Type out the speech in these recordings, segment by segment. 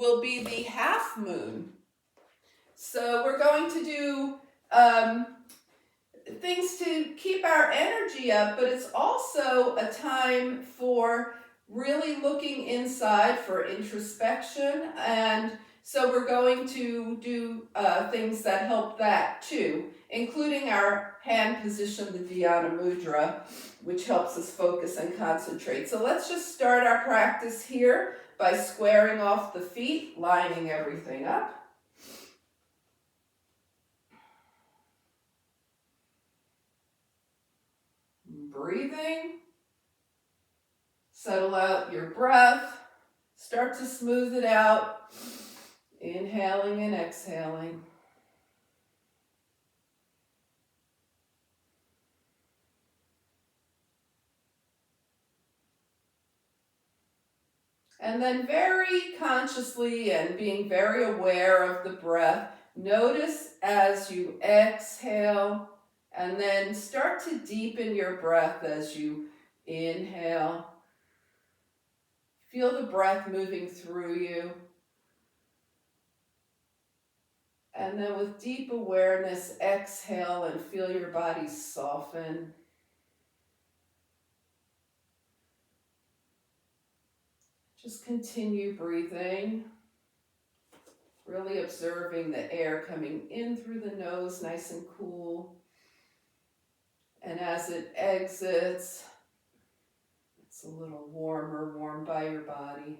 will be the half moon. So we're going to do things to keep our energy up, but it's also a time for really looking inside for introspection. And so we're going to do things that help that too, including our hand position, the Dhyana Mudra, which helps us focus and concentrate. So let's just start our practice here by squaring off the feet, lining everything up. Breathing. Settle out your breath. Start to smooth it out. Inhaling and exhaling. And then very consciously and being very aware of the breath, notice as you exhale, and then start to deepen your breath as you inhale. Feel the breath moving through you. And then with deep awareness, exhale and feel your body soften. Just continue breathing, really observing the air coming in through the nose, nice and cool. And as it exits, it's a little warmer, warmed by your body.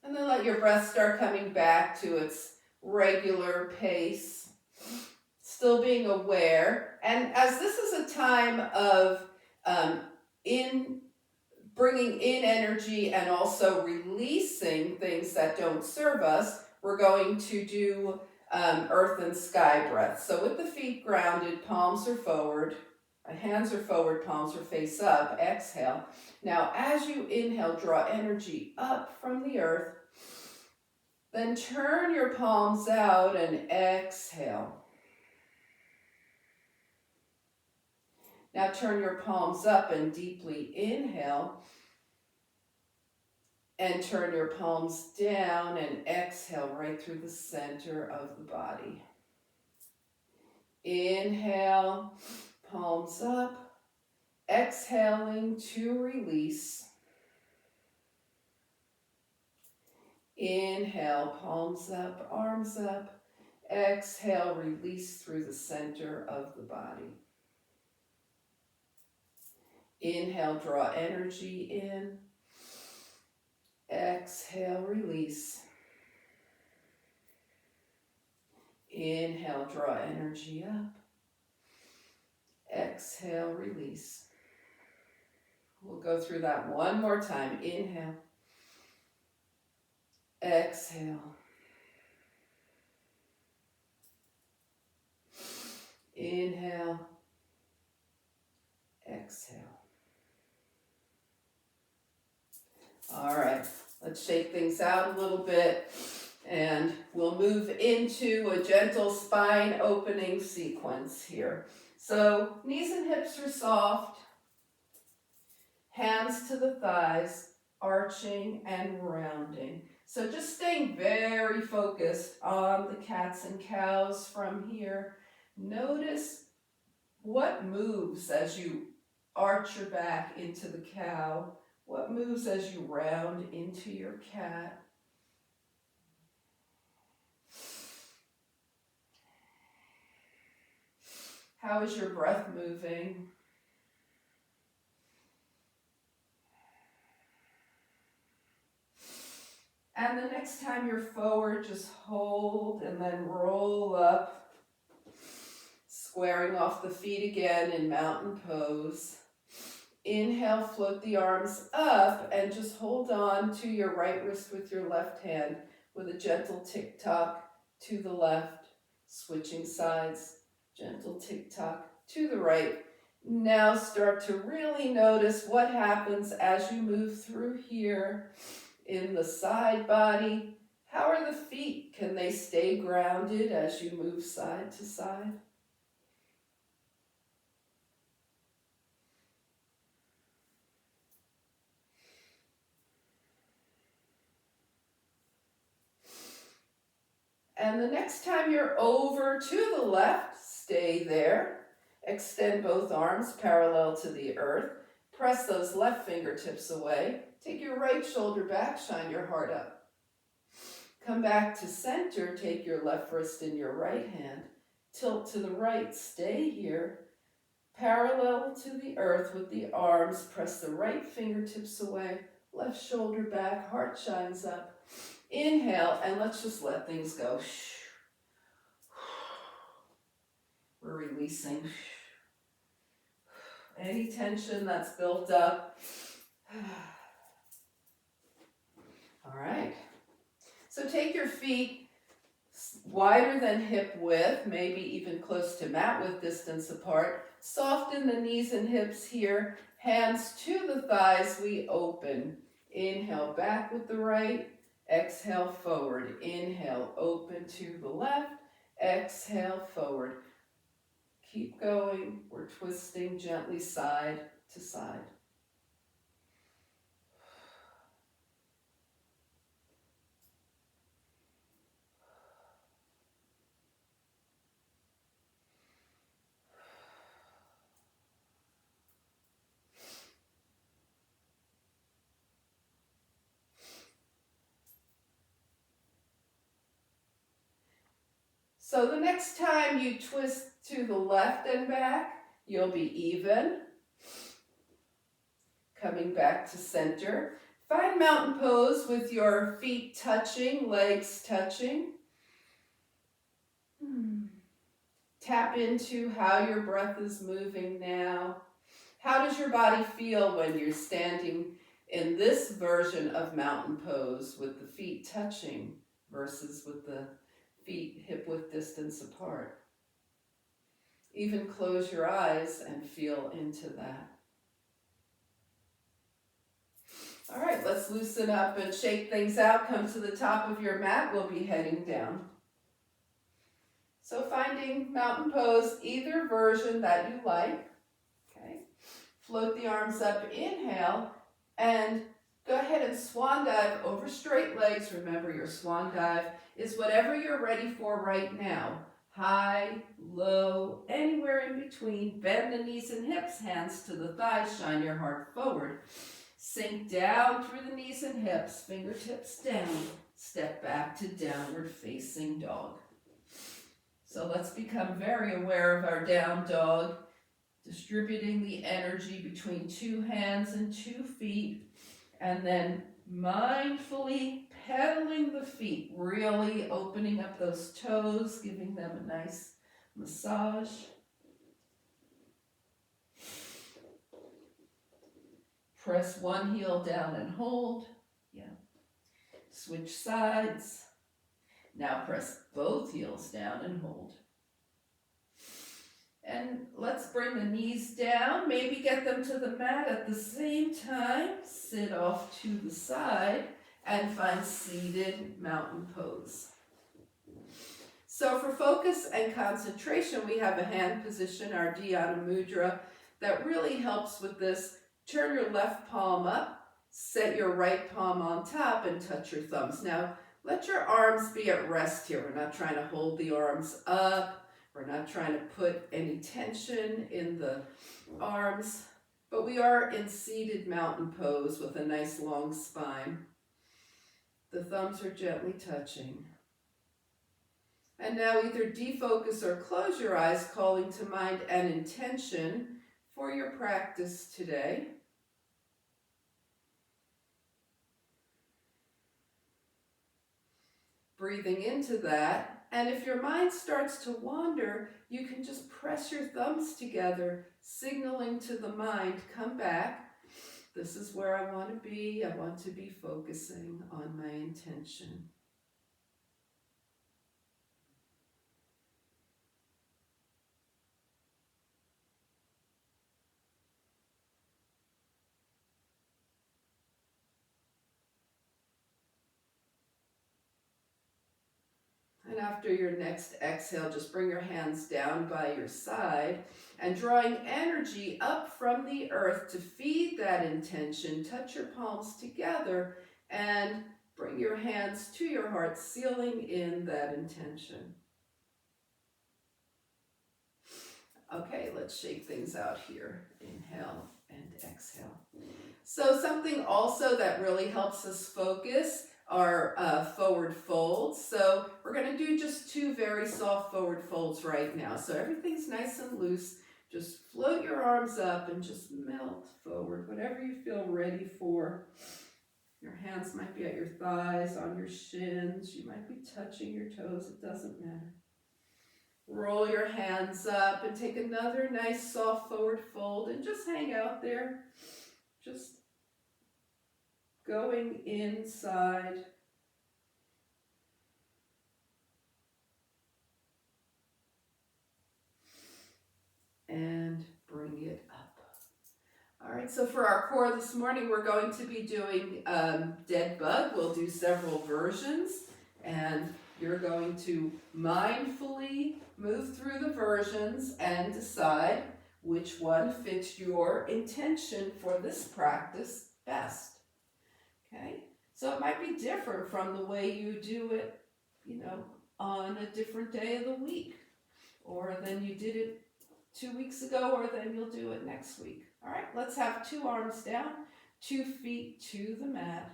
And then let your breath start coming back to its regular pace, still being aware. And as this is a time of bringing in energy and also releasing things that don't serve us, we're going to do earth and sky breath. So with the feet grounded, palms are forward, hands are forward, palms are face up, exhale. Now as you inhale, draw energy up from the earth, then turn your palms out and exhale. Now turn your palms up and deeply inhale. And turn your palms down and exhale right through the center of the body. Inhale, palms up. Exhaling to release. Inhale, palms up, arms up. Exhale, release through the center of the body. Inhale, draw energy in. Exhale, release. Inhale, draw energy up. Exhale, release. We'll go through that one more time. Inhale. Exhale. Inhale. Exhale. All right, let's shake things out a little bit and we'll move into a gentle spine opening sequence here. So knees and hips are soft, hands to the thighs, arching and rounding. So just staying very focused on the cats and cows from here. Notice what moves as you arch your back into the cow. What moves as you round into your cat? How is your breath moving? And the next time you're forward, just hold and then roll up, squaring off the feet again in mountain pose. Inhale, float the arms up and just hold on to your right wrist with your left hand with a gentle tick-tock to the left, switching sides, gentle tick-tock to the right. Now start to really notice what happens as you move through here in the side body, How are the feet? Can they stay grounded as you move side to side? And the next time you're over to the left, stay there. Extend both arms parallel to the earth. Press those left fingertips away. Take your right shoulder back, shine your heart up. Come back to center, take your left wrist in your right hand. Tilt to the right, stay here. Parallel to the earth with the arms, press the right fingertips away. Left shoulder back, heart shines up. Inhale, and let's just let things go. We're releasing any tension that's built up. All right. So take your feet wider than hip width, maybe even close to mat width distance apart. Soften the knees and hips here. Hands to the thighs, we open. Inhale, back with the right. Exhale, forward. Inhale, open to the left. Exhale, forward. Keep going. We're twisting gently side to side. So the next time you twist to the left and back, you'll be even. Coming back to center. Find mountain pose with your feet touching, legs touching. Tap into how your breath is moving now. How does your body feel when you're standing in this version of mountain pose with the feet touching versus with the feet hip width distance apart? Even close your eyes and feel into that. All right, let's loosen up and shake things out. Come to the top of your mat. We'll be heading down. So finding mountain pose, either version that you like. Okay. Float the arms up, inhale, and go ahead and swan dive over straight legs. Remember, your swan dive is whatever you're ready for right now. High, low, anywhere in between. Bend the knees and hips, hands to the thighs, shine your heart forward. Sink down through the knees and hips, fingertips down. Step back to downward facing dog. So let's become very aware of our down dog, distributing the energy between two hands and 2 feet, and then mindfully pedaling the feet, really opening up those toes, giving them a nice massage. Press one heel down and hold. Yeah. Switch sides. Now press both heels down and hold. And let's bring the knees down. Maybe get them to the mat at the same time. Sit off to the side and find seated mountain pose. So for focus and concentration, we have a hand position, our Dhyana Mudra, that really helps with this. Turn your left palm up, set your right palm on top, and touch your thumbs. Now, let your arms be at rest here. We're not trying to hold the arms up. We're not trying to put any tension in the arms, but we are in seated mountain pose with a nice long spine. The thumbs are gently touching. And now either defocus or close your eyes, calling to mind an intention for your practice today. Breathing into that, and if your mind starts to wander, you can just press your thumbs together, signaling to the mind, come back. This is where I want to be. I want to be focusing on my intention. And after your next exhale, just bring your hands down by your side and drawing energy up from the earth to feed that intention. Touch your palms together and bring your hands to your heart, sealing in that intention. Okay, let's shake things out here. Inhale and exhale. So something also that really helps us focus are forward folds. So we're going to do just 2 very soft forward folds right now. So everything's nice and loose. Just float your arms up and just melt forward, whatever you feel ready for. Your hands might be at your thighs, on your shins. You might be touching your toes. It doesn't matter. Roll your hands up and take another nice soft forward fold and just hang out there. Just going inside. And bring it up. All right, so for our core this morning, we're going to be doing Dead Bug. We'll do several versions, and you're going to mindfully move through the versions and decide which one fits your intention for this practice best. Okay, so it might be different from the way you do it, on a different day of the week, or than you did it 2 weeks ago, or then you'll do it next week. All right, let's have 2 arms down, 2 feet to the mat.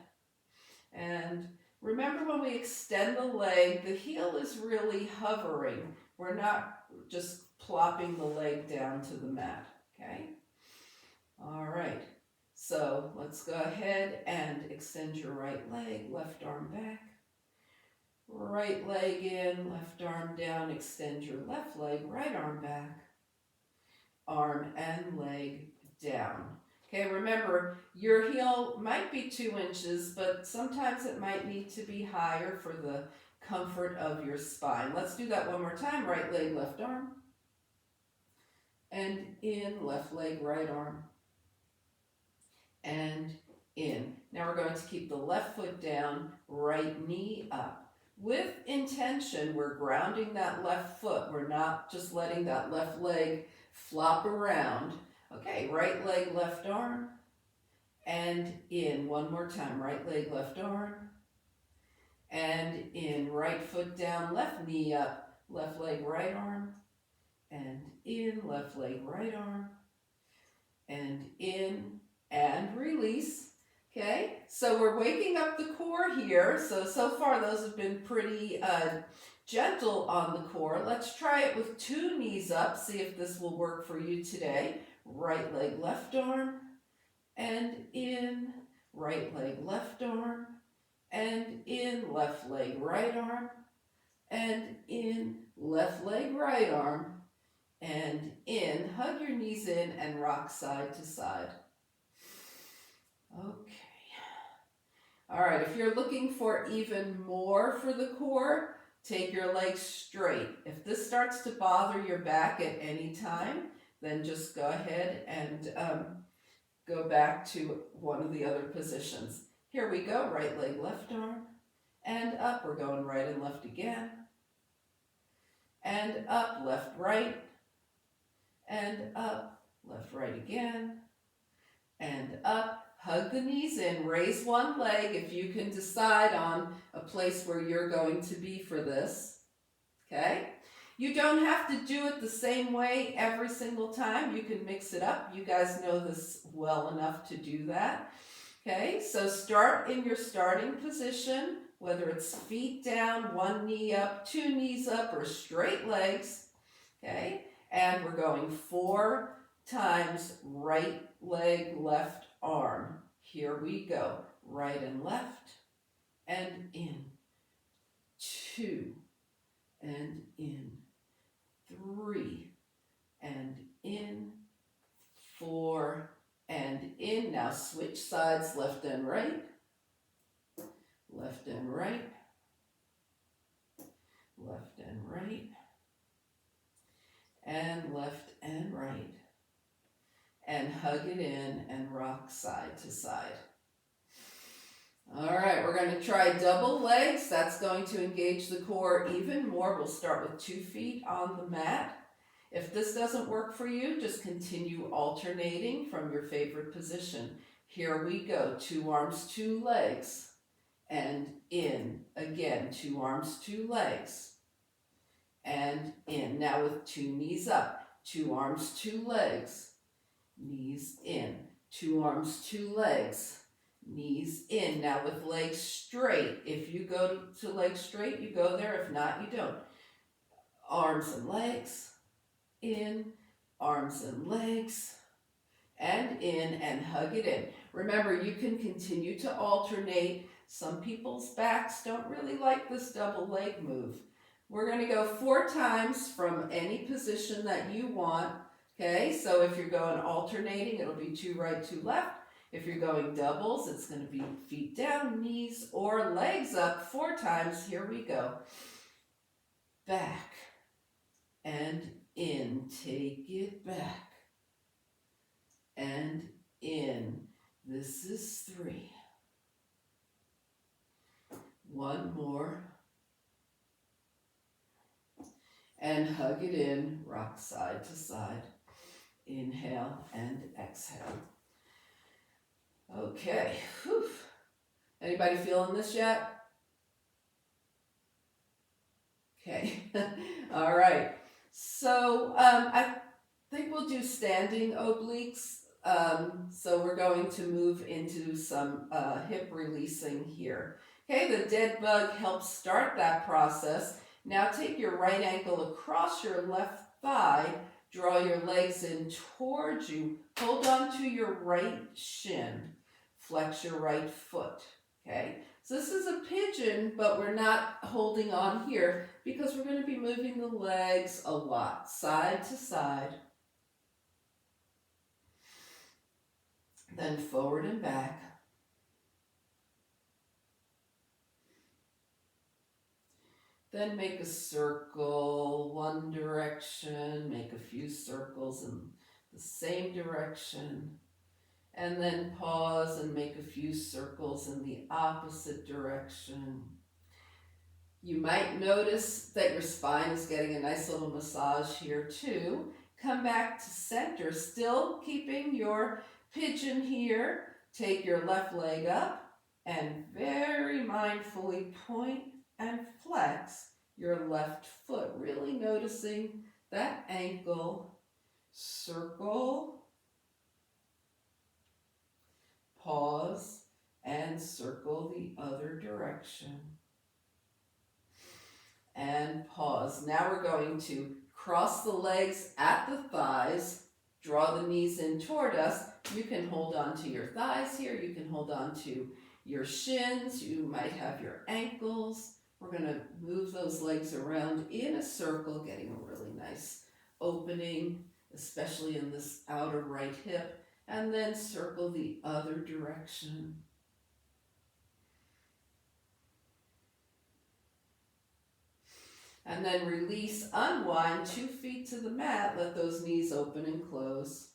And remember, when we extend the leg, the heel is really hovering. We're not just plopping the leg down to the mat, okay? All right, so let's go ahead and extend your right leg, left arm back. Right leg in, left arm down, extend your left leg, right arm back. Arm and leg down. Okay, remember, your heel might be 2 inches, but sometimes it might need to be higher for the comfort of your spine. Let's do that one more time. Right leg, left arm. And in, left leg, right arm. And in. Now we're going to keep the left foot down, right knee up. With intention, we're grounding that left foot. We're not just letting that left leg flop around. Okay, right leg, left arm, and in. One more time, right leg, left arm, and in. Right foot down, left knee up, left leg, right arm, and in. Left leg, right arm, and in, and release. Okay, so we're waking up the core here. So far those have been pretty gentle on the core. Let's try it with 2 knees up, see if this will work for you today. Right leg, left arm, and in. Right leg, left arm, and in. Left leg, right arm, and in. Left leg, right arm, and in. Hug your knees in and rock side to side. Okay. All right, if you're looking for even more for the core, take your legs straight. If this starts to bother your back at any time, then just go ahead and go back to one of the other positions. Here we go, right leg, left arm, and up. We're going right and left again. And up, left, right, and up, left, right again, and up. Hug the knees in, raise one leg if you can decide on a place where you're going to be for this, okay? You don't have to do it the same way every single time. You can mix it up. You guys know this well enough to do that, okay? So start in your starting position, whether it's feet down, 1 knee up, 2 knees up, or straight legs, okay? And we're going 4 times right leg, left arm. Here we go. Right and left, and in. 2, and in. 3, and in. 4, and in. Now switch sides, left and right. Left and right. Left and right. And left and right. And hug it in and rock side to side. All right, we're going to try double legs. That's going to engage the core even more. We'll start with 2 feet on the mat. If this doesn't work for you, just continue alternating from your favorite position. Here we go. 2 arms, 2 legs. And in. Again, 2 arms, 2 legs. And in. Now with 2 knees up. 2 arms, 2 legs. Knees in. 2 arms, 2 legs. Knees in. Now with legs straight. If you go to legs straight, you go there. If not, you don't. Arms and legs. In. Arms and legs. And in, and hug it in. Remember, you can continue to alternate. Some people's backs don't really like this double leg move. We're going to go 4 times from any position that you want. Okay, so if you're going alternating, it'll be 2 right, 2 left. If you're going doubles, it's going to be feet down, knees, or legs up 4 times. Here we go. Back and in. Take it back. And in. This is 3. 1 more. And hug it in, rock side to side. Inhale and exhale. Okay. Whew. Anybody feeling this yet? Okay. All right. So I think we'll do standing obliques. So we're going to move into some hip releasing here. Okay, the dead bug helps start that process. Now take your right ankle across your left thigh, draw your legs in towards you, hold on to your right shin, flex your right foot, okay? So this is a pigeon, but we're not holding on here because we're going to be moving the legs a lot, side to side, then forward and back. Then make a circle, one direction, make a few circles in the same direction, and then pause and make a few circles in the opposite direction. You might notice that your spine is getting a nice little massage here too. Come back to center, still keeping your pigeon here. Take your left leg up and very mindfully point and flex your left foot, really noticing that ankle. Circle, pause, and circle the other direction. And pause. Now we're going to cross the legs at the thighs, draw the knees in toward us. You can hold on to your thighs here, you can hold on to your shins, you might have your ankles. We're going to move those legs around in a circle, getting a really nice opening, especially in this outer right hip, and then circle the other direction. And then release, unwind, 2 feet to the mat, let those knees open and close.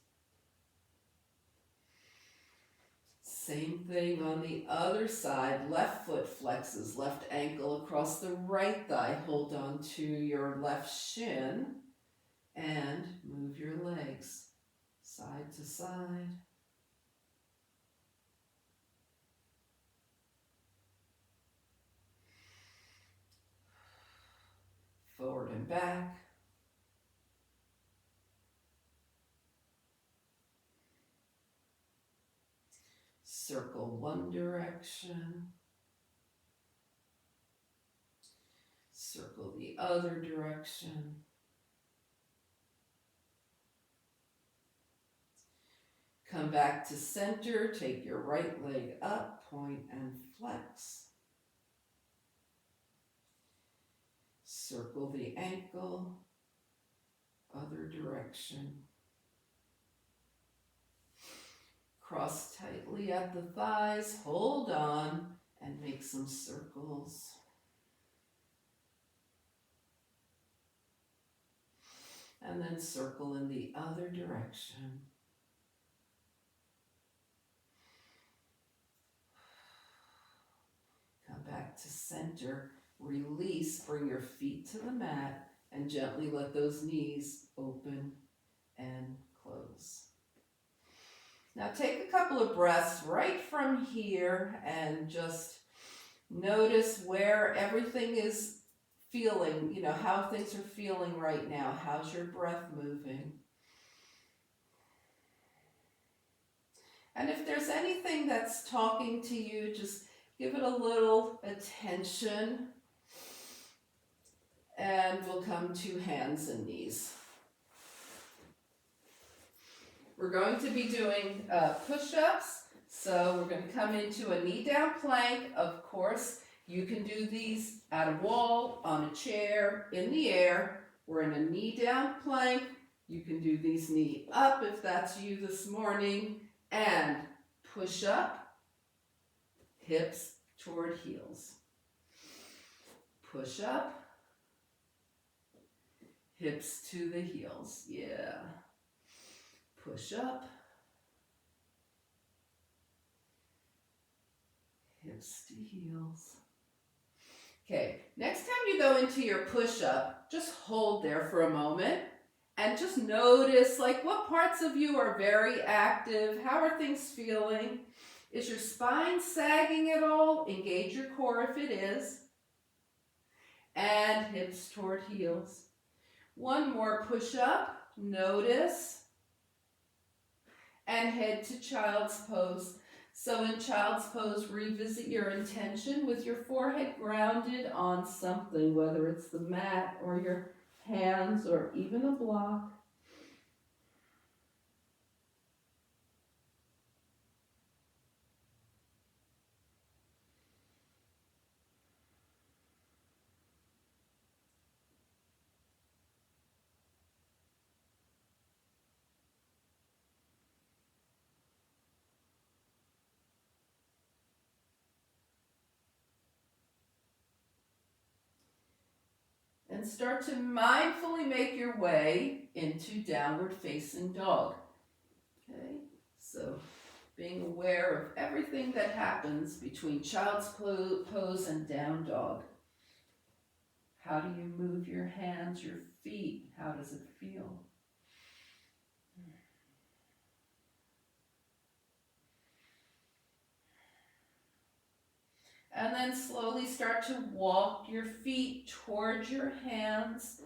Same thing on the other side, left foot flexes, left ankle across the right thigh, hold on to your left shin, and move your legs side to side. Forward and back. Circle one direction. Circle the other direction. Come back to center, take your right leg up, point and flex. Circle the ankle, other direction. Cross tightly at the thighs, hold on, and make some circles. And then circle in the other direction. back to center. Release, bring your feet to the mat, and gently let those knees open and close. Now take a couple of breaths right from here and just notice where everything is feeling, how things are feeling right now. How's your breath moving? And if there's anything that's talking to you, just give it a little attention. And we'll come to hands and knees. We're going to be doing push-ups. So we're going to come into a knee down plank. Of course, you can do these at a wall, on a chair, in the air. We're in a knee down plank. You can do these knee up if that's you this morning. And push up, hips toward heels. Push up, hips to the heels. Yeah. Push up, hips to heels. Okay, next time you go into your push-up, just hold there for a moment and just notice what parts of you are very active. How are things feeling? Is your spine sagging at all? Engage your core if it is. And hips toward heels. One more push-up. Notice. And head to child's pose. So in child's pose, revisit your intention with your forehead grounded on something, whether it's the mat or your hands or even a block. And start to mindfully make your way into downward facing dog. Okay, so being aware of everything that happens between child's pose and down dog. How do you move your hands, your feet? How does it feel? And then slowly start to walk your feet towards your hands.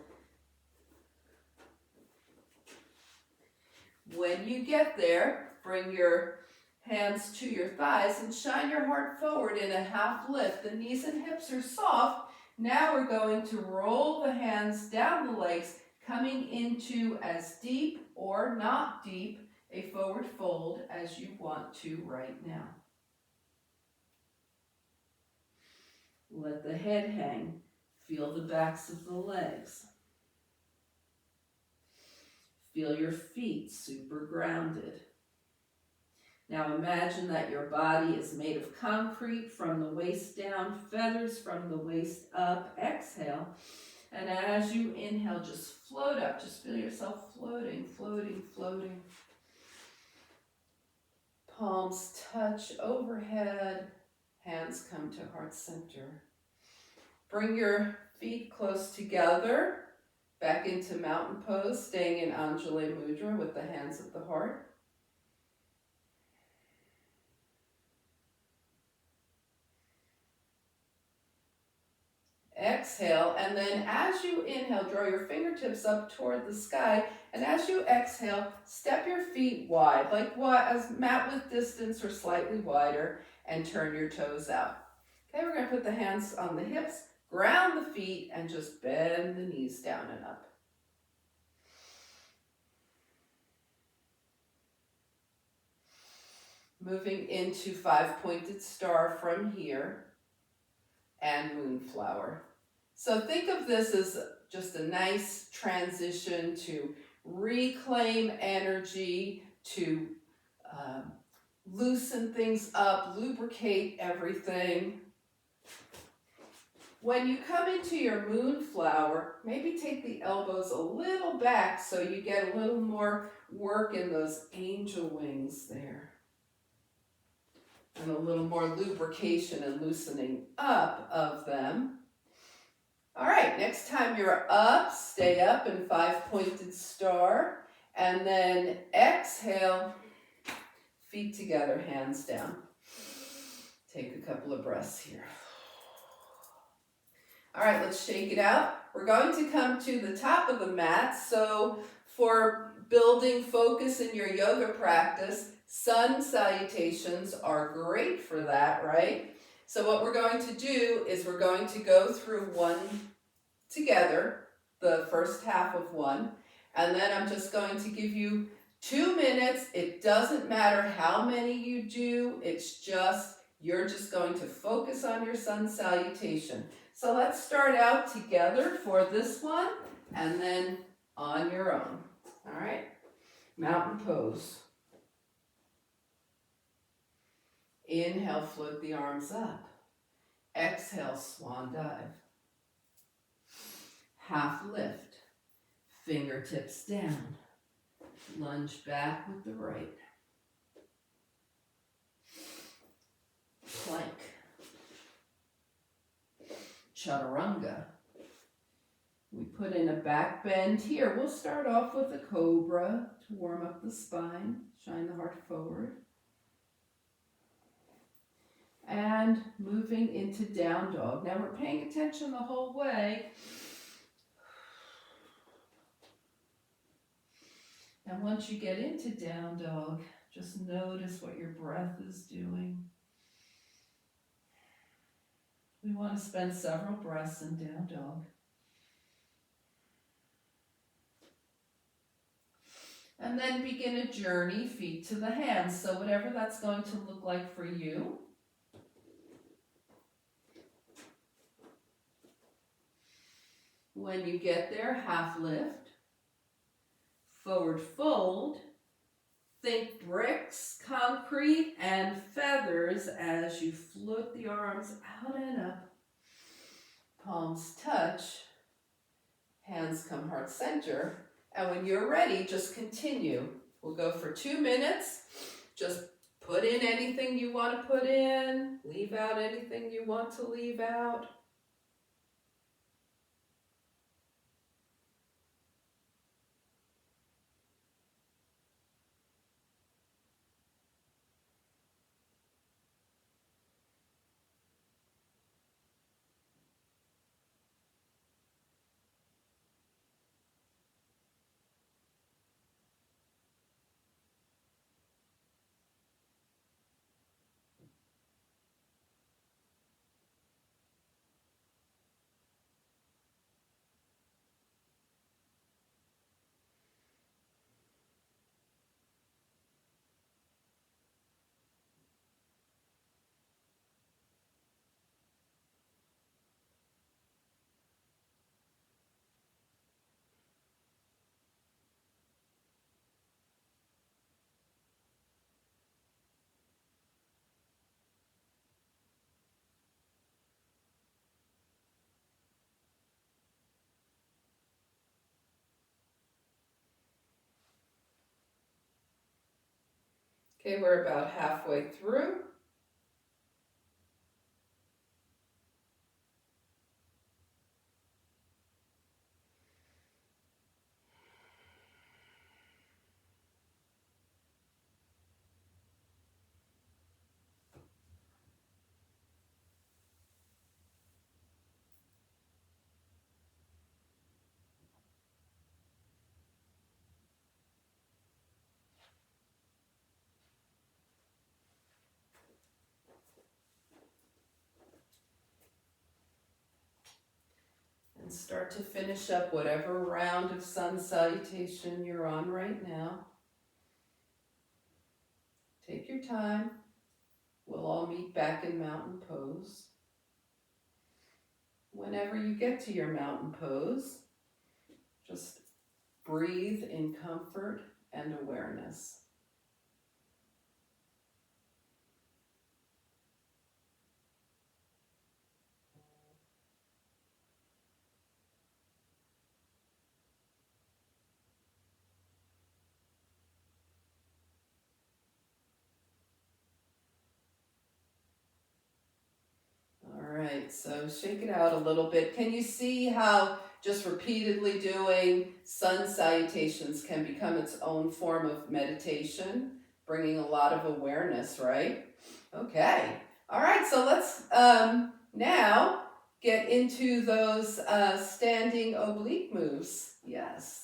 When you get there, bring your hands to your thighs and shine your heart forward in a half lift. The knees and hips are soft. Now we're going to roll the hands down the legs, coming into as deep or not deep a forward fold as you want to right now. Let the head hang. Feel the backs of the legs. Feel your feet super grounded. Now imagine that your body is made of concrete from the waist down, feathers from the waist up. Exhale. And as you inhale, just float up. Just feel yourself floating, floating, floating. Palms touch overhead. Hands come to heart center. Bring your feet close together. Back into mountain pose, staying in Anjali Mudra with the hands at the heart. Exhale, and then as you inhale, draw your fingertips up toward the sky, and as you exhale, step your feet wide, as mat width distance or slightly wider, and turn your toes out. Okay, we're going to put the hands on the hips, ground the feet, and just bend the knees down and up. Moving into 5-pointed star from here, and moonflower. So think of this as just a nice transition to reclaim energy, to loosen things up, lubricate everything. When you come into your moonflower, maybe take the elbows a little back so you get a little more work in those angel wings there. and a little more lubrication and loosening up of them. All right, next time you're up, stay up in 5-pointed star, and then exhale, feet together, hands down. Take a couple of breaths here. All right, let's shake it out. We're going to come to the top of the mat. So for building focus in your yoga practice, sun salutations are great for that, right? So what we're going to do is we're going to go through one together, the first half of one, and then I'm just going to give you 2 minutes. It doesn't matter how many you do, it's just, you're just going to focus on your sun salutation. So let's start out together for this one, and then on your own. All right, mountain pose. Inhale, float the arms up. Exhale, swan dive. Half lift, fingertips down. Lunge back with the right. Plank. Chaturanga. We put in a back bend here. We'll start off with a cobra to warm up the spine, shine the heart forward. And moving into down dog. Now we're paying attention the whole way. And once you get into down dog, just notice what your breath is doing. We want to spend several breaths in down dog. And then begin a journey, feet to the hands. So whatever that's going to look like for you. When you get there, half lift, forward fold. Think bricks, concrete, and feathers as you float the arms out and up. Palms touch, hands come heart center. And when you're ready, just continue. We'll go for 2 minutes. Just put in anything you want to put in, leave out anything you want to leave out. Okay, we're about halfway through. And start to finish up whatever round of sun salutation you're on right now. Take your time. We'll all meet back in mountain pose. Whenever you get to your mountain pose, just breathe in comfort and awareness. right, so shake it out a little bit. Can you see how just repeatedly doing sun salutations can become its own form of meditation, bringing a lot of awareness, right? Okay, all right, so let's now get into those standing oblique moves. Yes.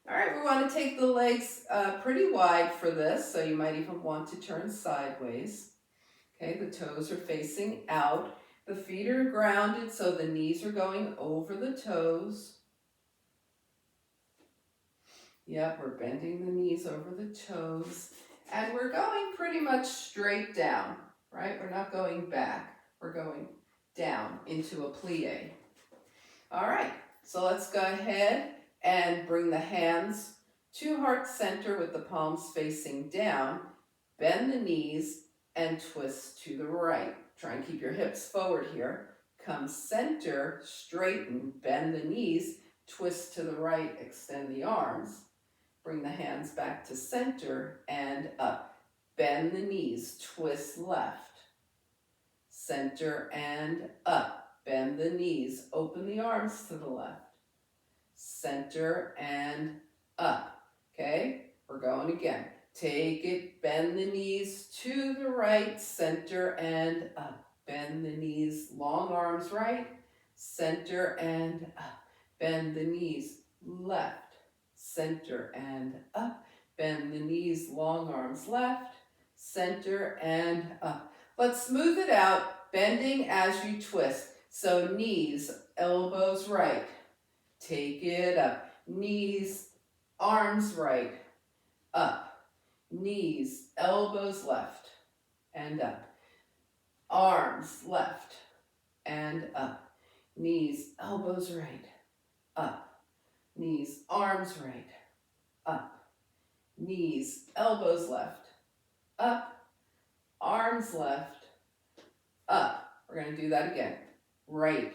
All right, we want to take the legs pretty wide for this, so you might even want to turn sideways. Okay, the toes are facing out. The feet are grounded, so the knees are going over the toes. Yep, we're bending the knees over the toes. And we're going pretty much straight down, right? We're not going back. We're going down into a plie. All right, so let's go ahead and bring the hands to heart center with the palms facing down. Bend the knees and twist to the right. Try and keep your hips forward here. Come center, straighten, bend the knees, twist to the right, extend the arms. Bring the hands back to center and up. Bend the knees, twist left. Center and up. Bend the knees, open the arms to the left. Center and up. Okay, we're going again. Take it, bend the knees to the right, center and up. Bend the knees, long arms right, center and up. Bend the knees left, center and up. Bend the knees, long arms left, center and up. Let's smooth it out, bending as you twist. So knees, elbows right. Take it up. Knees, arms right, up. Knees, elbows left and up. Arms left and up. Knees, elbows right, up. Knees, arms right, up. Knees, elbows left, up. Arms left, up. We're going to do that again. Right.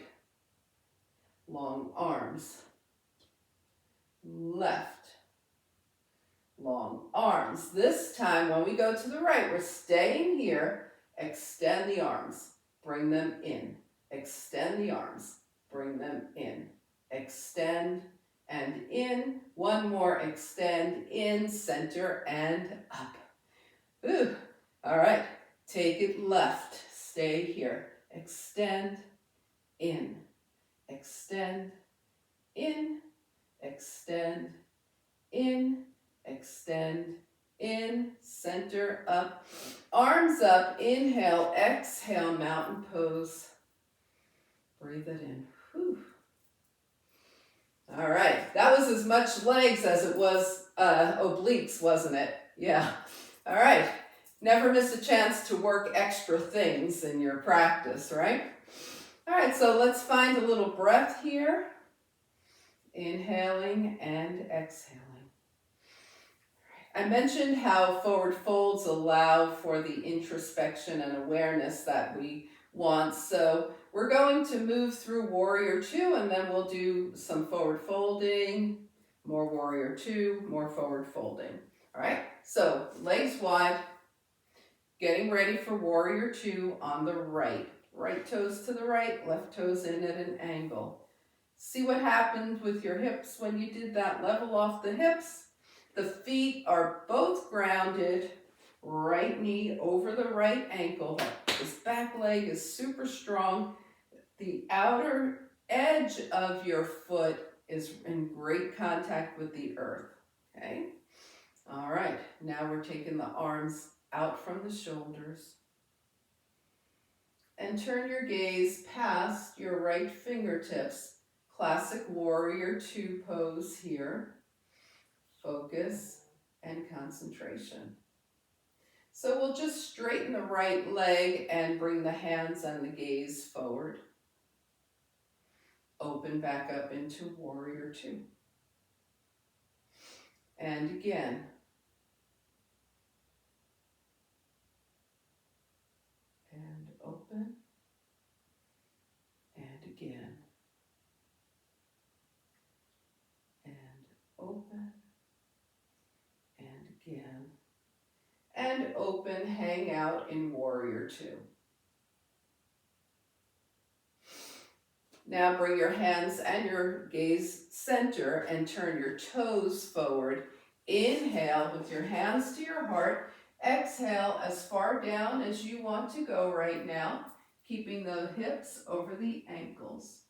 Long arms. Left. Long arms. This time when we go to the right, we're staying here. Extend the arms. Bring them in. Extend the arms. Bring them in. Extend and in. One more. Extend in, center and up. Ooh. All right. Take it left. Stay here. Extend in. Extend in. Extend in. Extend in, center up, arms up, inhale, exhale, mountain pose. Breathe it in. Whew. All right, that was as much legs as it was obliques, wasn't it? Yeah. All right, never miss a chance to work extra things in your practice, right? All right, so let's find a little breath here. Inhaling and exhaling. I mentioned how forward folds allow for the introspection and awareness that we want. So we're going to move through Warrior Two, and then we'll do some forward folding, more Warrior Two, more forward folding. All right, so legs wide, getting ready for Warrior Two on the right. Right toes to the right, left toes in at an angle. See what happened with your hips when you did that. Level off the hips. The feet are both grounded, right knee over the right ankle. This back leg is super strong. The outer edge of your foot is in great contact with the earth, okay? All right, now we're taking the arms out from the shoulders. And turn your gaze past your right fingertips. Classic Warrior Two pose here. Focus and concentration. So we'll just straighten the right leg and bring the hands and the gaze forward. Open back up into Warrior Two. And again. And open. And again. And open. And again. And open, hang out in Warrior Two. Now bring your hands and your gaze center and turn your toes forward. Inhale with your hands to your heart. Exhale as far down as you want to go right now, keeping the hips over the ankles.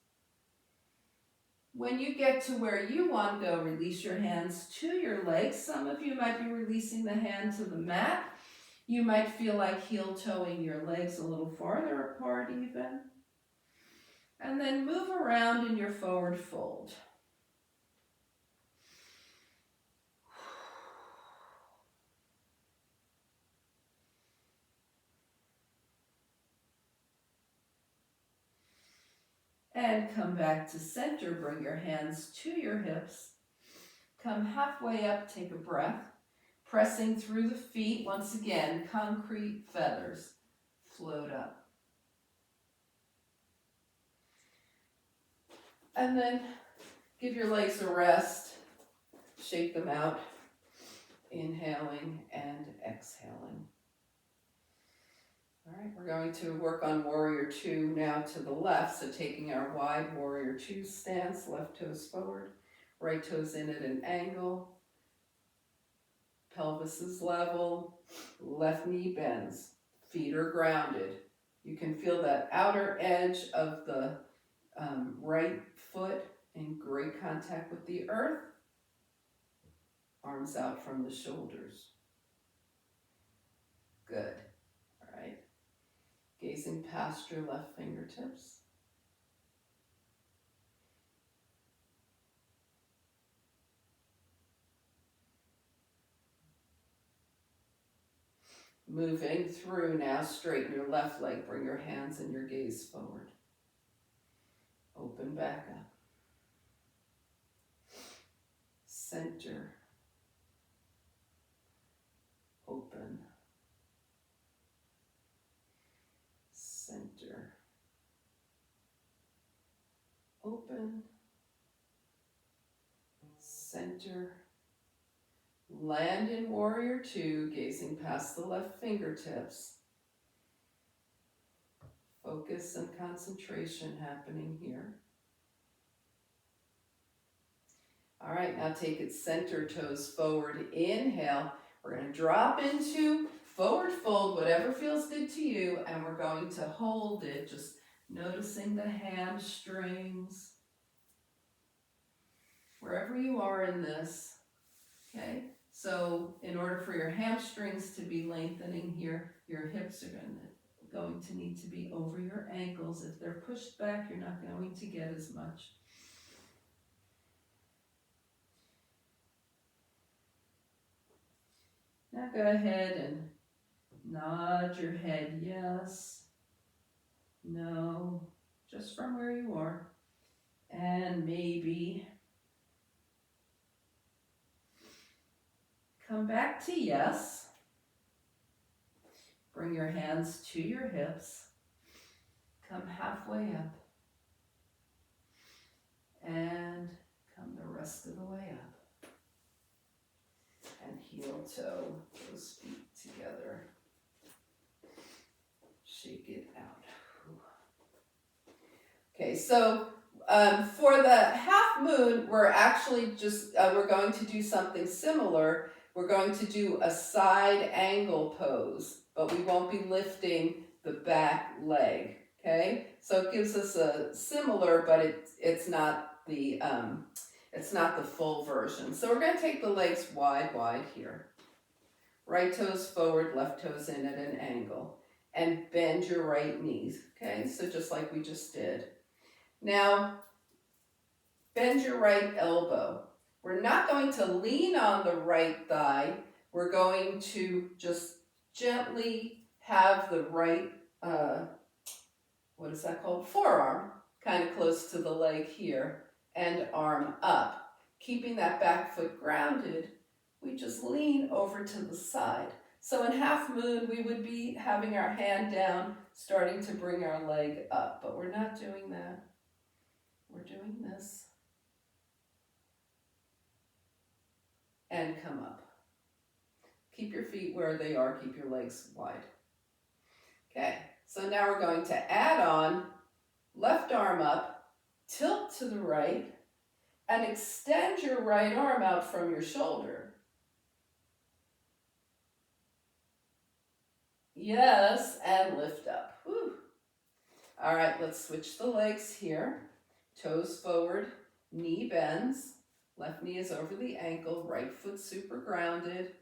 When you get to where you want to go, release your hands to your legs. Some of you might be releasing the hand to the mat. You might feel like heel-toeing your legs a little farther apart even. And then move around in your forward fold. And come back to center. Bring your hands to your hips. Come halfway up, take a breath. Pressing through the feet, once again, concrete feathers. Float up. And then give your legs a rest. Shake them out. Inhaling and exhaling. All right, we're going to work on Warrior Two now to the left. So taking our wide Warrior Two stance, left toes forward, right toes in at an angle. Pelvis is level, left knee bends, feet are grounded. You can feel that outer edge of the right foot in great contact with the earth. Arms out from the shoulders. Good. All right. Gazing past your left fingertips. Moving through now, straighten your left leg, bring your hands and your gaze forward. Open back up. Center. Open. Center. Open. Center. Land in Warrior Two, gazing past the left fingertips. Focus and concentration happening here. All right, now take it center, toes forward. Inhale. We're going to drop into forward fold, whatever feels good to you, and we're going to hold it, just noticing the hamstrings. Wherever you are in this, okay? So in order for your hamstrings to be lengthening here, your hips are going to need to be over your ankles. If they're pushed back, you're not going to get as much. Now go ahead and nod your head yes, no, just from where you are, and maybe. Come back to yes. Bring your hands to your hips. Come halfway up. And come the rest of the way up. And heel toe those feet together. Shake it out. Okay, so for the half moon, we're actually just, we're going to do something similar. We're going to do a side angle pose, but we won't be lifting the back leg, okay? So it gives us a similar, but it's not the full version. So we're going to take the legs wide here. Right toes forward, left toes in at an angle. And bend your right knees, okay? So just like we just did. Now, bend your right elbow. We're not going to lean on the right thigh. We're going to just gently have the right, what is that called? Forearm, kind of close to the leg here, and arm up. Keeping that back foot grounded, we just lean over to the side. So in half moon, we would be having our hand down, starting to bring our leg up, but we're not doing that. We're doing this. And come up. Keep your feet where they are, keep your legs wide. Okay, so now we're going to add on left arm up, Tilt to the right and extend your right arm out from your shoulder. Yes, and lift up. Whew. All right, let's switch the legs here. Toes forward, knee bends. Left knee is over the ankle, right foot super grounded.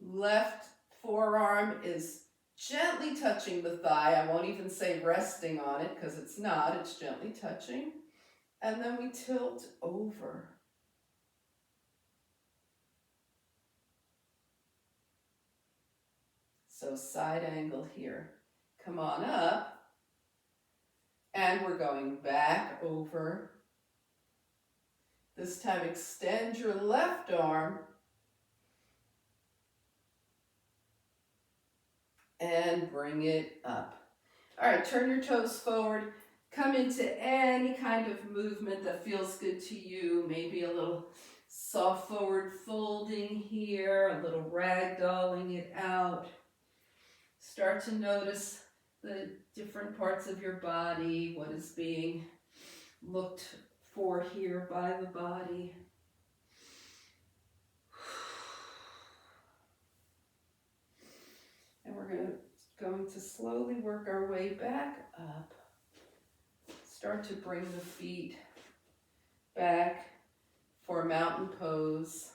Left forearm is gently touching the thigh. I won't even say resting on it because it's not, it's gently touching. And then we tilt over. So side angle here. Come on up. And we're going back over. This time extend your left arm. And bring it up. All right, turn your toes forward. Come into any kind of movement that feels good to you. Maybe a little soft forward folding here, a little ragdolling it out. Start to notice the different parts of your body, what is being looked for here by the body. And we're going to slowly work our way back up. Start to bring the feet back for mountain pose.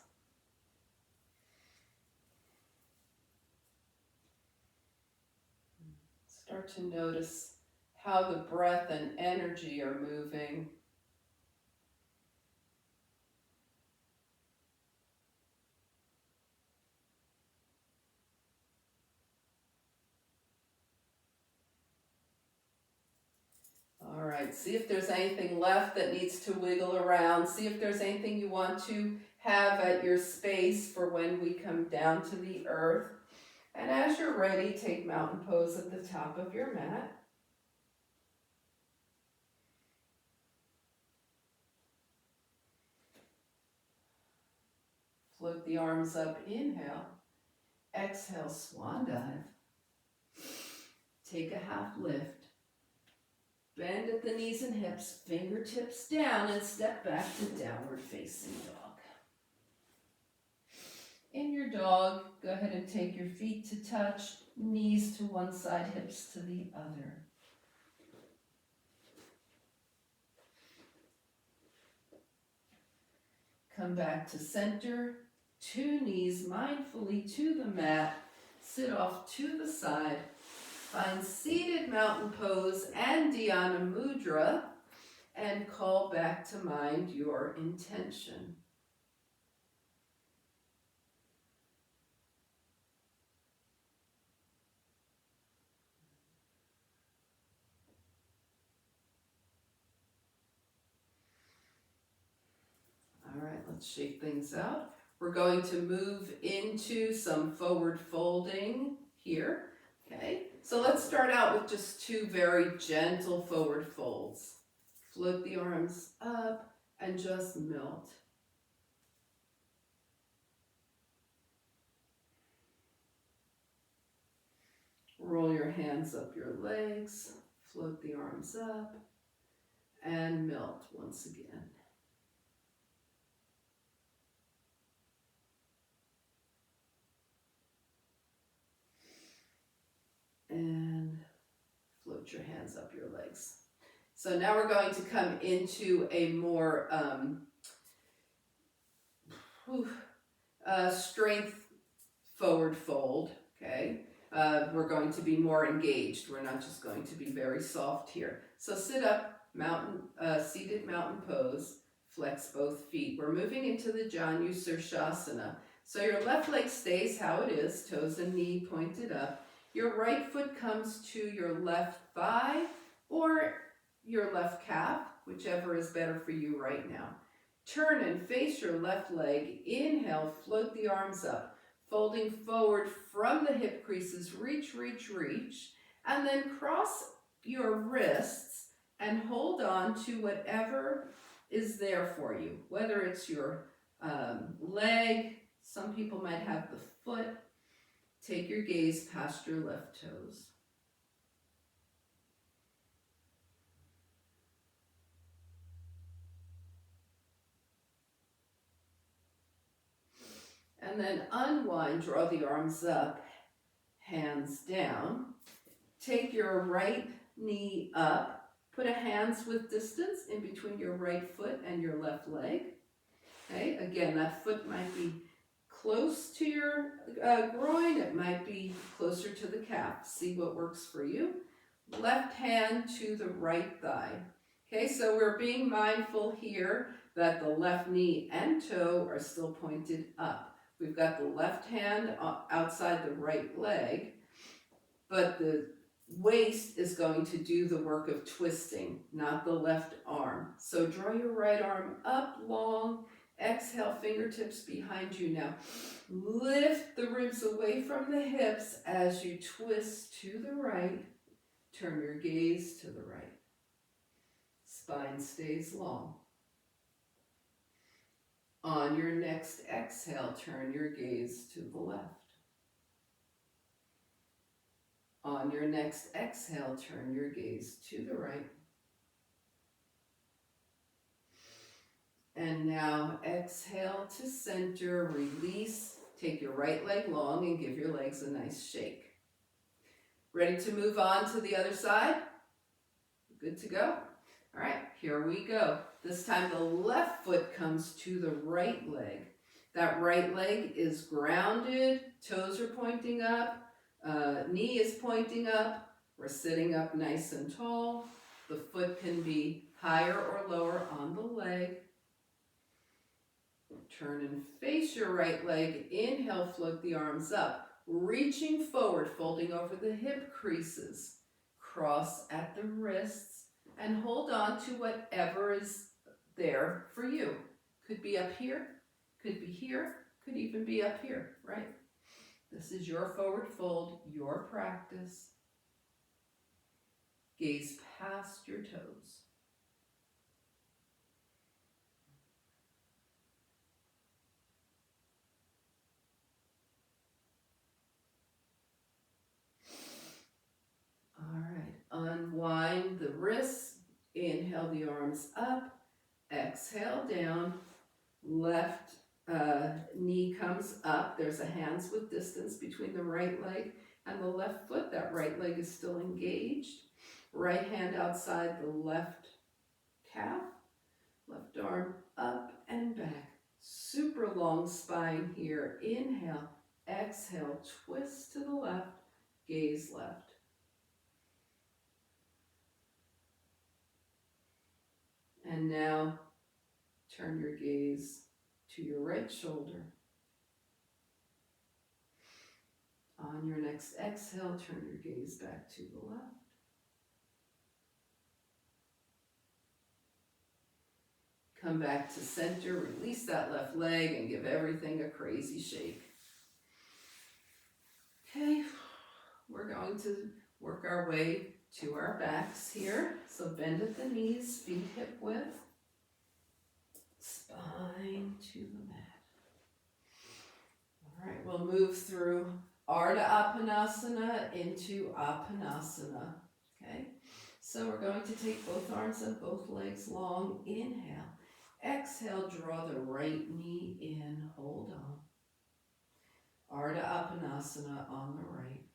Start to notice how the breath and energy are moving. All right, see if there's anything left that needs to wiggle around. See if there's anything you want to have at your space for when we come down to the earth. And as you're ready, take mountain pose at the top of your mat. Float the arms up, inhale. Exhale, swan dive. Take a half lift. Bend at the knees and hips, fingertips down, and step back to downward facing dog. In your dog, go ahead and take your feet to touch, knees to one side, hips to the other. Come back to center, two knees mindfully to the mat, sit off to the side. Find seated mountain pose and Dhyana Mudra and call back to mind your intention. All right, let's shake things out. We're going to move into some forward folding here. Okay, so let's start out with just two very gentle forward folds. Float the arms up and just melt. Roll your hands up your legs, float the arms up, and melt once again. And float your hands up your legs. So now we're going to come into a more strength forward fold, okay? We're going to be more engaged. We're not just going to be very soft here. So sit up, seated mountain pose, flex both feet. We're moving into the Janu Sirsasana. So your left leg stays how it is, toes and knee pointed up. Your right foot comes to your left thigh or your left calf, whichever is better for you right now. Turn and face your left leg. Inhale, float the arms up. Folding forward from the hip creases, reach, reach, reach. And then cross your wrists and hold on to whatever is there for you. Whether it's your leg, some people might have the foot. Take your gaze past your left toes. and then unwind, draw the arms up, hands down. Take your right knee up, put a hands width distance in between your right foot and your left leg. Okay, again, that foot might be close to your groin, it might be closer to the calf. See what works for you. Left hand to the right thigh. Okay, so we're being mindful here that the left knee and toe are still pointed up. We've got the left hand outside the right leg, but the waist is going to do the work of twisting, not the left arm. So draw your right arm up long, exhale, fingertips behind you now. Lift the ribs away from the hips as you twist to the right. Turn your gaze to the right. Spine stays long. On your next exhale, turn your gaze to the left. On your next exhale, turn your gaze to the right. And now exhale to center, release. Take your right leg long and give your legs a nice shake. Ready to move on to the other side? Good to go? All right, here we go. This time the left foot comes to the right leg. That right leg is grounded, toes are pointing up, knee is pointing up. We're sitting up nice and tall. The foot can be higher or lower on the leg. Turn and face your right leg. Inhale, float the arms up. Reaching forward, folding over the hip creases. Cross at the wrists and hold on to whatever is there for you. Could be up here, could be here, could even be up here, right? This is your forward fold, your practice. Gaze past your toes. All right, unwind the wrists. Inhale the arms up. Exhale down. Left knee comes up. There's a hands width distance between the right leg and the left foot. That right leg is still engaged. Right hand outside the left calf. Left arm up and back. Super long spine here. Inhale. Exhale. Twist to the left. Gaze left. And now turn your gaze to your right shoulder. On your next exhale, turn your gaze back to the left. Come back to center, release that left leg and give everything a crazy shake. Okay, we're going to work our way to our backs here. So bend at the knees, feet hip width. Spine to the mat. All right, we'll move through Ardha Appanasana into Appanasana. Okay, so we're going to take both arms and both legs long. Inhale. Exhale, draw the right knee in. Hold on. Ardha Appanasana on the right.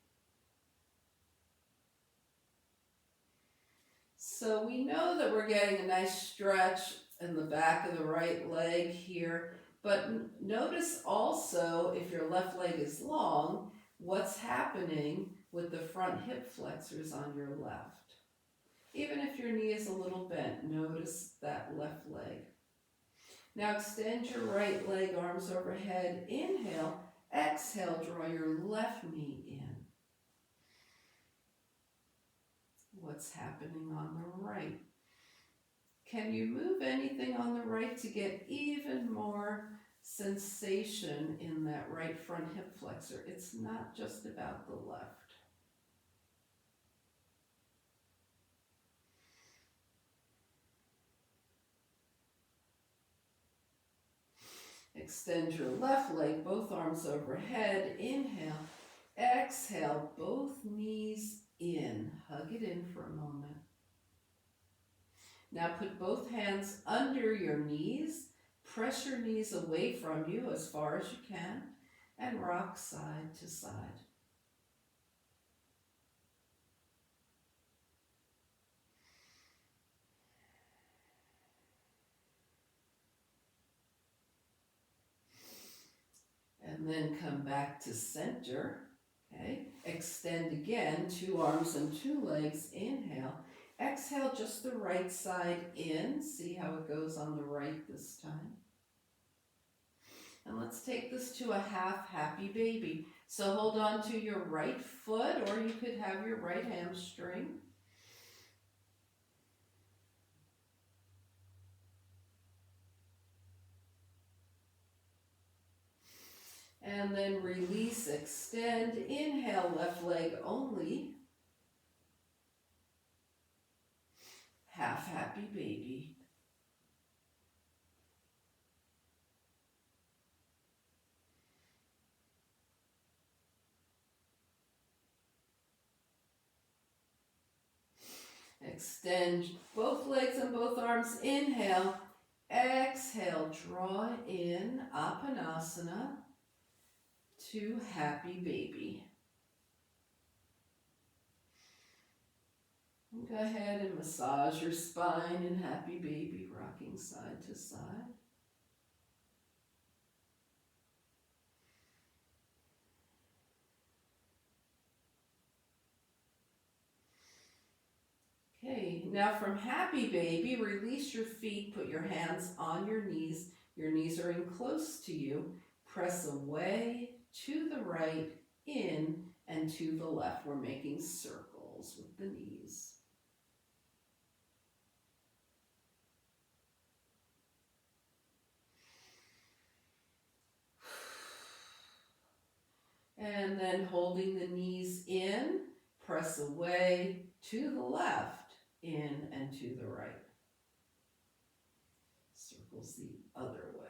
So we know that we're getting a nice stretch in the back of the right leg here, but notice also if your left leg is long, what's happening with the front hip flexors on your left. Even if your knee is a little bent, notice that left leg. Now extend your right leg, arms overhead. Inhale, exhale, draw your left knee in. What's happening on the right? Can you move anything on the right to get even more sensation in that right front hip flexor? It's not just about the left. Extend your left leg, both arms overhead. Inhale, exhale, both knees in. Hug it in for a moment. Now put both hands under your knees. Press your knees away from you as far as you can. and rock side to side. And then come back to center. Okay, extend again, 2 arms and 2 legs, inhale. Exhale just the right side in, see how it goes on the right this time. And let's take this to a half happy baby. So hold on to your right foot, or you could have your right hamstring. And then release, extend, inhale, left leg only. Half happy baby. Extend both legs and both arms, inhale. Exhale, draw in, Apanasana to happy baby. Go ahead and massage your spine in happy baby, rocking side to side. Okay, now from happy baby, release your feet, put your hands on your knees. Your knees are in close to you. Press away, to the right, in, and to the left. We're making circles with the knees. And then holding the knees in, press away, to the left, in, and to the right. Circles the other way.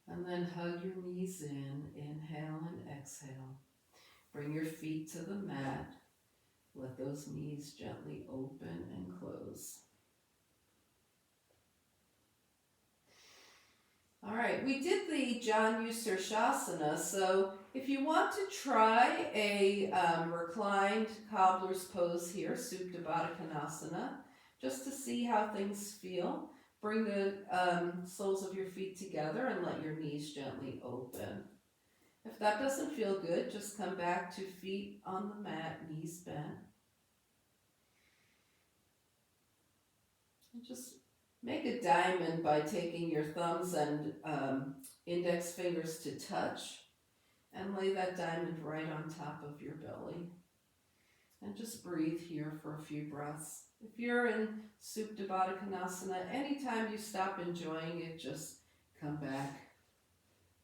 And then hug your knees in, inhale and exhale. Bring your feet to the mat. Let those knees gently open and close. All right, we did the Janu Shirshasana, so if you want to try a reclined cobbler's pose here, Supta Baddha Konasana, just to see how things feel, bring the soles of your feet together and let your knees gently open. If that doesn't feel good, just come back to feet on the mat, knees bent. And just make a diamond by taking your thumbs and index fingers to touch, and lay that diamond right on top of your belly. And just breathe here for a few breaths. If you're in Supta Baddha Konasana, anytime you stop enjoying it, just come back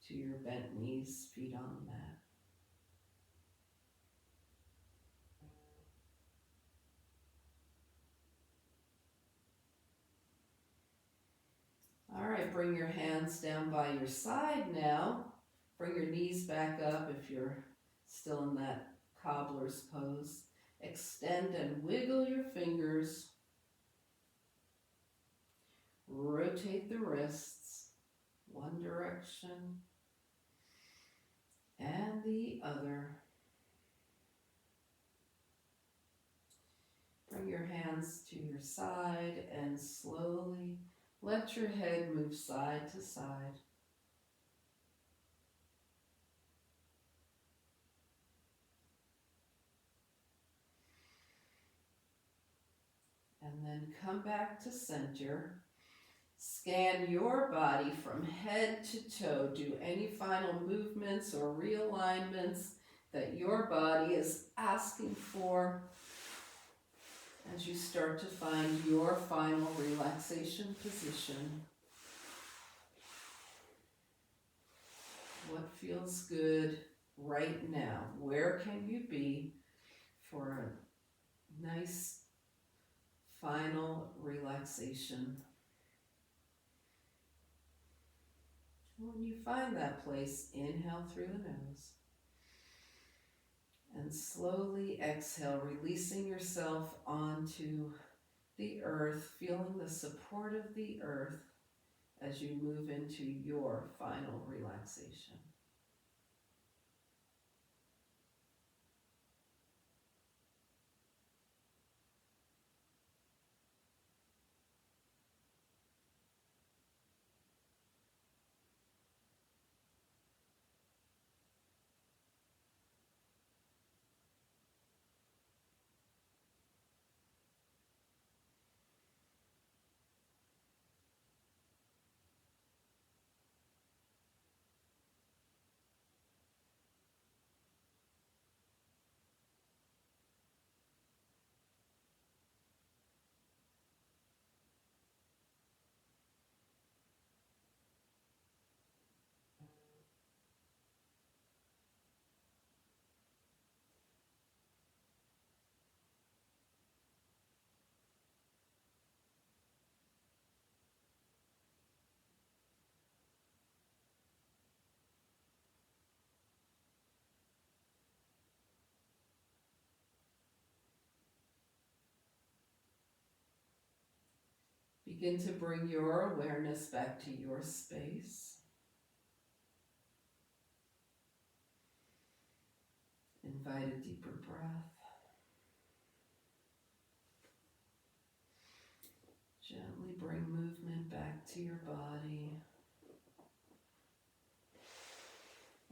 to your bent knees, feet on the mat. All right, bring your hands down by your side now. Bring your knees back up if you're still in that cobbler's pose. Extend and wiggle your fingers. Rotate the wrists, one direction and the other. Bring your hands to your side and slowly let your head move side to side. And then come back to center. Scan your body from head to toe. Do any final movements or realignments that your body is asking for as you start to find your final relaxation position. What feels good right now? Where can you be for a nice final relaxation? When you find that place, inhale through the nose and slowly exhale, releasing yourself onto the earth, feeling the support of the earth as you move into your final relaxation. Begin to bring your awareness back to your space. Invite a deeper breath. Gently bring movement back to your body.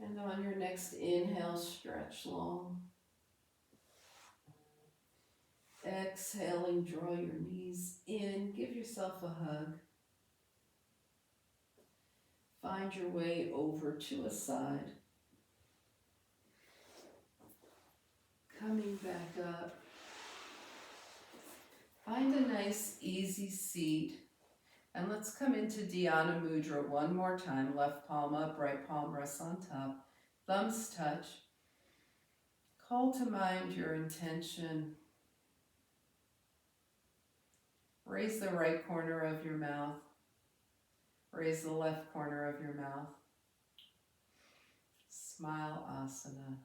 And on your next inhale, stretch long. Exhaling, draw your knees in. Give yourself a hug. Find your way over to a side. Coming back up. Find a nice, easy seat. And let's come into Dhyana Mudra one more time. Left palm up, right palm rests on top. Thumbs touch. Call to mind your intention. Raise the right corner of your mouth. Raise the left corner of your mouth. Smile asana.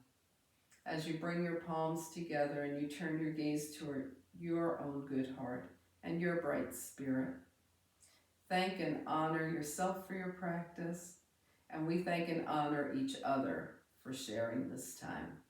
As you bring your palms together and you turn your gaze toward your own good heart and your bright spirit. Thank and honor yourself for your practice, and we thank and honor each other for sharing this time.